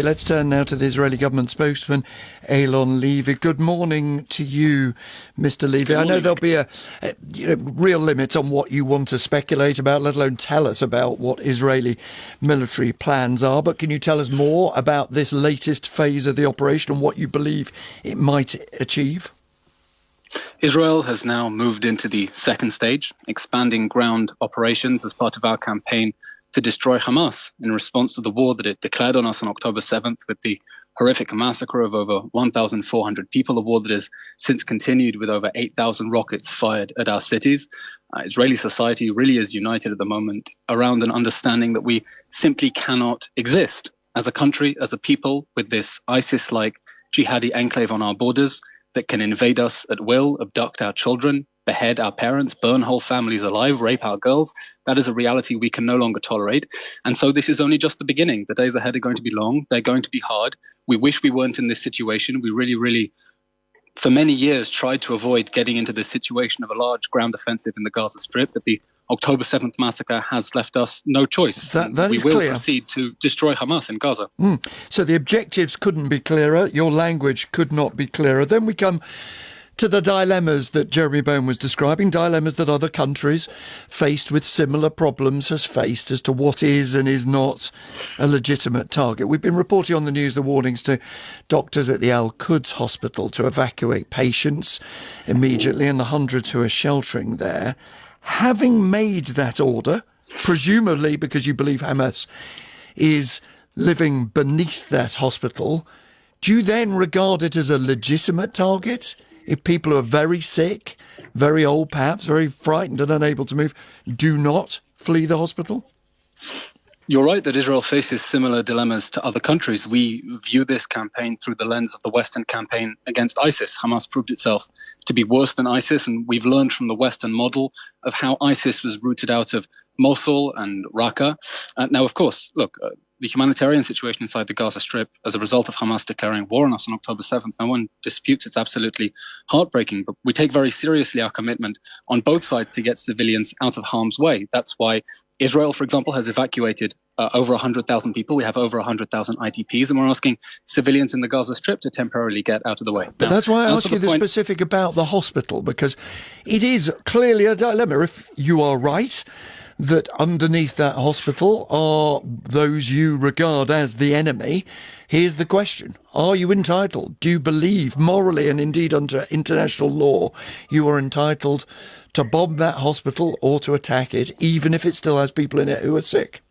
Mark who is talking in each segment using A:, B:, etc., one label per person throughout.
A: Let's turn now to the Israeli government spokesman, Eylon Levy. Good morning to you, Mr. Levy. I know there'll be a real limit on what you want to speculate about, let alone tell us about what Israeli military plans are. But can you tell us more about this latest phase of the operation and what you believe it might achieve?
B: Israel has now moved into the second stage, expanding ground operations as part of our campaign to destroy Hamas in response to the war that it declared on us on October 7th with the horrific massacre of over 1,400 people, a war that has since continued with over 8,000 rockets fired at our cities. Israeli society really is united at the moment around an understanding that we simply cannot exist as a country, as a people, with this ISIS-like jihadi enclave on our borders that can invade us at will, abduct our children, behead our parents, burn whole families alive, rape our girls. That is a reality we can no longer tolerate. And so this is only just the beginning. The days ahead are going to be long. They're going to be hard. We wish we weren't in this situation. We really, for many years, tried to avoid getting into this situation of a large ground offensive in the Gaza Strip, but the October 7th massacre has left us no choice.
A: That
B: we
A: is
B: will
A: clear.
B: Proceed to destroy Hamas in Gaza.
A: So the objectives couldn't be clearer. Your language could not be clearer. Then we come to the dilemmas that Jeremy Bone was describing, dilemmas that other countries faced with similar problems has faced as to what is and is not a legitimate target. We've been reporting on the news the warnings to doctors at the Al-Quds hospital to evacuate patients immediately and the hundreds who are sheltering there. Having made that order, presumably because you believe Hamas is living beneath that hospital, do you then regard it as a legitimate target? If people who are very sick, very old perhaps, very frightened and unable to move, do not flee the hospital?
B: You're right that Israel faces similar dilemmas to other countries. We view this campaign through the lens of the Western campaign against ISIS. Hamas proved itself to be worse than ISIS, and we've learned from the Western model of how ISIS was rooted out of Mosul and Raqqa. Now, of course, look, the humanitarian situation inside the Gaza Strip as a result of Hamas declaring war on us on October 7th, no one disputes it's absolutely heartbreaking. But we take very seriously our commitment on both sides to get civilians out of harm's way. That's why Israel, for example, has evacuated over 100,000 people. We have over 100,000 IDPs, and we're asking civilians in the Gaza Strip to temporarily get out of the way.
A: But that's why I ask you the specific about the hospital, because it is clearly a dilemma. If you are right that underneath that hospital are those you regard as the enemy, here's the question. Are you entitled? Do you believe morally and indeed under international law you are entitled to bomb that hospital or to attack it, even if it still has people in it who are sick?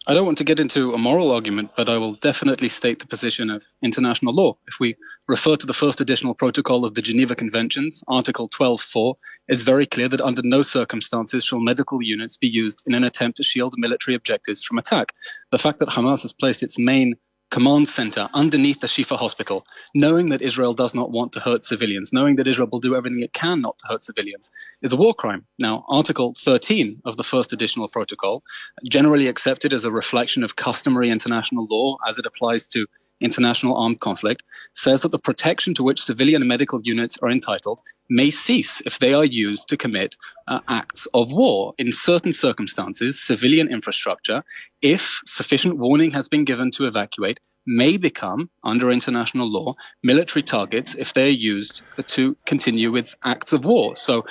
B: I don't want to get into a moral argument, but I will definitely state the position of international law. If we refer to the first additional protocol of the Geneva Conventions, Article 12.4 is very clear that under no circumstances shall medical units be used in an attempt to shield military objectives from attack. The fact that Hamas has placed its main command center underneath the Shifa hospital, knowing that Israel does not want to hurt civilians, knowing that Israel will do everything it can not to hurt civilians, is a war crime. Now, Article 13 of the first additional protocol, generally accepted as a reflection of customary international law as it applies to international armed conflict, says that the protection to which civilian medical units are entitled may cease if they are used to commit acts of war. In certain circumstances, civilian infrastructure, if sufficient warning has been given to evacuate, may become, under international law, military targets if they are used to continue with acts of war. So,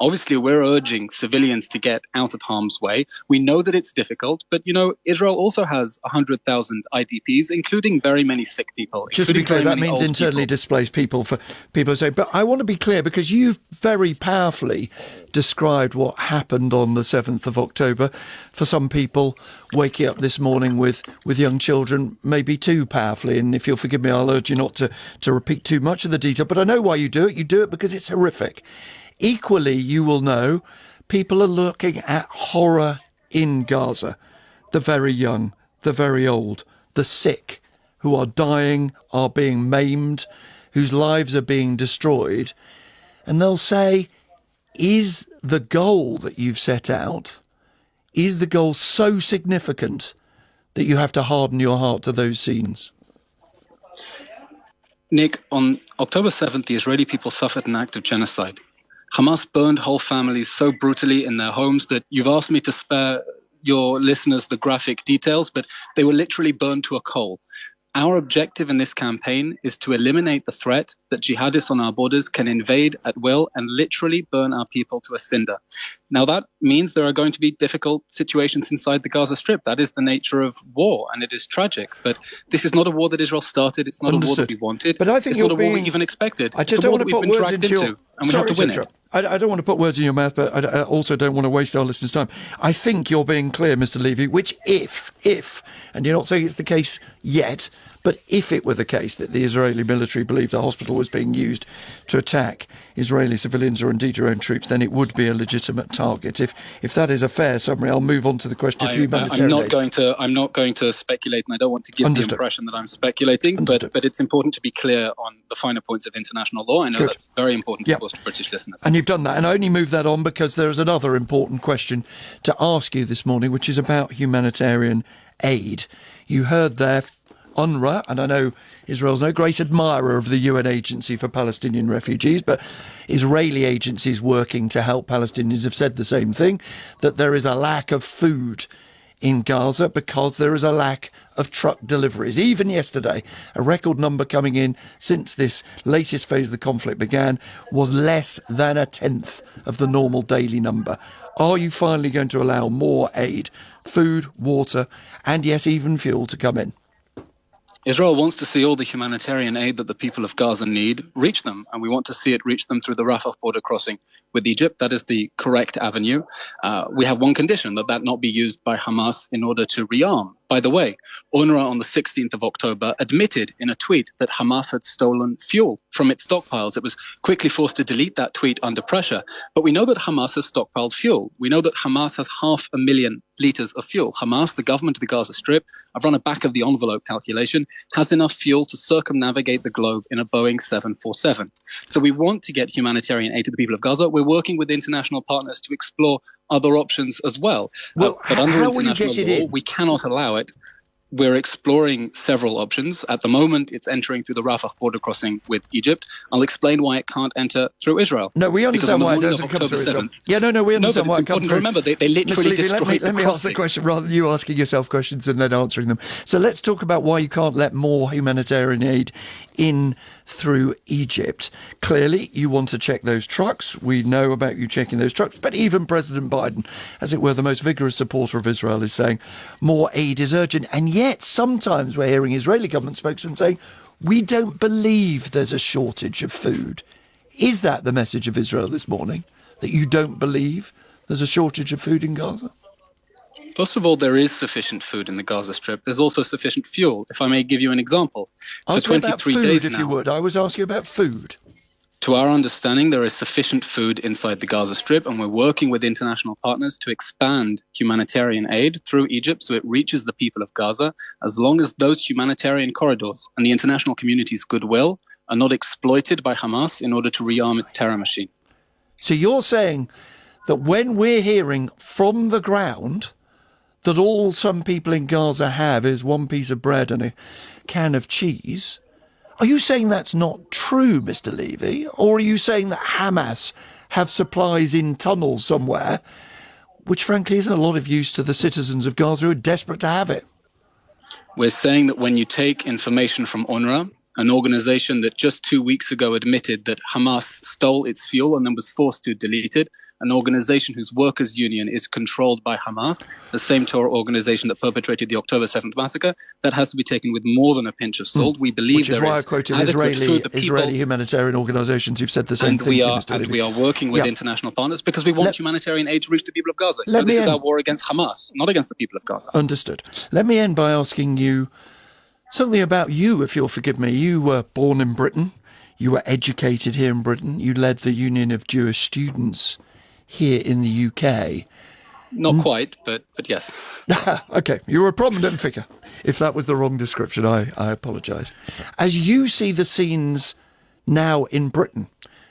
B: obviously we're urging civilians to get out of harm's way. We know that it's difficult, but, Israel also has 100,000 IDPs, including very many sick people.
A: Just to be clear, that means internally displaced people for people who say, but I want to be clear because you've very powerfully described what happened on the 7th of October. For some people, waking up this morning with young children maybe too powerfully. And if you'll forgive me, I'll urge you not to repeat too much of the detail. But I know why you do it. You do it because it's horrific. Equally, you will know people are looking at horror in Gaza. The very young, the very old, the sick who are dying, are being maimed, whose lives are being destroyed. And they'll say, is the goal that you've set out, is the goal so significant that you have to harden your heart to those scenes?
B: Nick, on October 7th, the Israeli people suffered an act of genocide. Hamas burned whole families so brutally in their homes that you've asked me to spare your listeners the graphic details, but they were literally burned to a coal. Our objective in this campaign is to eliminate the threat that jihadists on our borders can invade at will and literally burn our people to a cinder. Now, that means there are going to be difficult situations inside the Gaza Strip. That is the nature of war, and it is tragic. But this is not a war that Israel started. It's not a war that we wanted.
A: But I think
B: it's not a war we even expected.
A: I just
B: it's a
A: don't
B: war
A: want
B: that
A: to
B: we've
A: put
B: been
A: words
B: dragged
A: into your...
B: into, and we have to win it.
A: I don't want to put words in your mouth, but I also don't want to waste our listeners' time. I think you're being clear, Mr. Levy, which if, and you're not saying it's the case yet, but if it were the case that the Israeli military believed the hospital was being used to attack Israeli civilians or indeed your own troops, then it would be a legitimate target. If that is a fair summary, I'll move on to the question of humanitarian aid.
B: I'm not going to speculate, and I don't want to give the impression that I'm speculating, but it's important to be clear on the finer points of international law. I know that's very important, of course, to British listeners.
A: And you've done that, and I only move that on because there is another important question to ask you this morning, which is about humanitarian aid. You heard there UNRWA, and I know Israel's no great admirer of the UN Agency for Palestinian Refugees, but Israeli agencies working to help Palestinians have said the same thing, that there is a lack of food in Gaza because there is a lack of truck deliveries. Even yesterday, a record number coming in since this latest phase of the conflict began was less than a tenth of the normal daily number. Are you finally going to allow more aid, food, water, and yes, even fuel to come in?
B: Israel wants to see all the humanitarian aid that the people of Gaza need reach them, and we want to see it reach them through the Rafah border crossing with Egypt. That is the correct avenue. We have one condition, that not be used by Hamas in order to rearm. By the way, UNRWA on the 16th of October admitted in a tweet that Hamas had stolen fuel from its stockpiles. It was quickly forced to delete that tweet under pressure. But we know that Hamas has stockpiled fuel. We know that Hamas has 500,000 litres of fuel. Hamas, the government of the Gaza Strip, I've run a back-of-the-envelope calculation, has enough fuel to circumnavigate the globe in a Boeing 747. So we want to get humanitarian aid to the people of Gaza. We're working with international partners to explore other options as well. But under international law, we cannot allow it. We're exploring several options. At the moment, it's entering through the Rafah border crossing with Egypt. I'll explain why it can't enter through Israel.
A: No, we understand why it doesn't come through Israel. Yeah, no, we understand why it comes through.
B: Remember, they literally destroyed
A: Let me ask the question rather than you asking yourself questions and then answering them. So let's talk about why you can't let more humanitarian aid in through Egypt. Clearly, you want to check those trucks. We know about you checking those trucks. But even President Biden, as it were, the most vigorous supporter of Israel, is saying more aid is urgent. And yet, sometimes we're hearing Israeli government spokesmen saying, we don't believe there's a shortage of food. Is that the message of Israel this morning? That you don't believe there's a shortage of food in Gaza?
B: First of all, there is sufficient food in the Gaza Strip. There's also sufficient fuel. If I may give you an example.
A: For 23 days now. If you would. I was asking about food.
B: To our understanding, there is sufficient food inside the Gaza Strip, and we're working with international partners to expand humanitarian aid through Egypt so it reaches the people of Gaza, as long as those humanitarian corridors and the international community's goodwill are not exploited by Hamas in order to rearm its terror machine.
A: So you're saying that when we're hearing from the ground that all some people in Gaza have is one piece of bread and a can of cheese, are you saying that's not true, Mr. Levy? Or are you saying that Hamas have supplies in tunnels somewhere, which frankly isn't a lot of use to the citizens of Gaza who are desperate to have it?
B: We're saying that when you take information from UNRWA, an organization that just 2 weeks ago admitted that Hamas stole its fuel and then was forced to delete it, an organization whose workers' union is controlled by Hamas, the same terror organization that perpetrated the October 7th massacre, that has to be taken with more than a pinch of salt. We believe
A: which is
B: there
A: why
B: is
A: I quoted
B: adequate food.
A: Israeli humanitarian organisations who've said the same thing.
B: And we are working with international partners because we want humanitarian aid to reach the people of Gaza. This is our war against Hamas, not against the people of Gaza.
A: Understood. Let me end by asking you something about you, if you'll forgive me. You were born in Britain. You were educated here in Britain. You led the Union of Jewish Students here in the UK.
B: Not quite, but yes.
A: OK, you were a prominent figure. If that was the wrong description, I apologise. As you see the scenes now in Britain,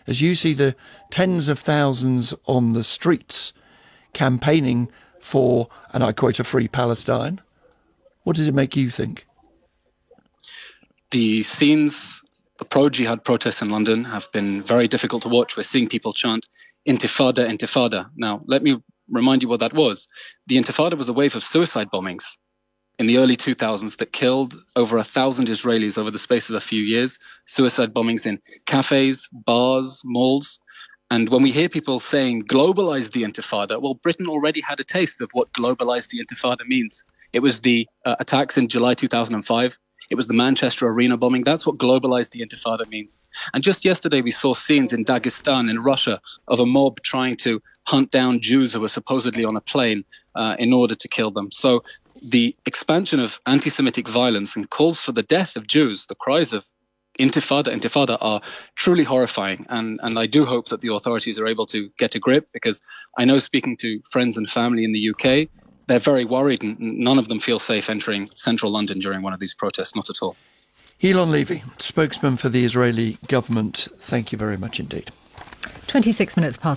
A: as you see the tens of thousands on the streets campaigning for, and I quote, a free Palestine, what does it make you think?
B: The scenes, the pro-jihad protests in London have been very difficult to watch. We're seeing people chant Intifada, Intifada. Now, let me remind you what that was. The Intifada was a wave of suicide bombings in the early 2000s that killed over 1,000 Israelis over the space of a few years. Suicide bombings in cafes, bars, malls. And when we hear people saying globalize the Intifada, well, Britain already had a taste of what globalize the Intifada means. It was the attacks in July 2005. It was the Manchester Arena bombing. That's what globalized the Intifada means. And just yesterday, we saw scenes in Dagestan in Russia of a mob trying to hunt down Jews who were supposedly on a plane in order to kill them. So the expansion of anti-Semitic violence and calls for the death of Jews, the cries of Intifada are truly horrifying. And I do hope that the authorities are able to get a grip, because I know, speaking to friends and family in the UK, they're very worried, and none of them feel safe entering central London during one of these protests, not at all.
A: Eylon Levy, spokesman for the Israeli government, thank you very much indeed.
C: 26 minutes past.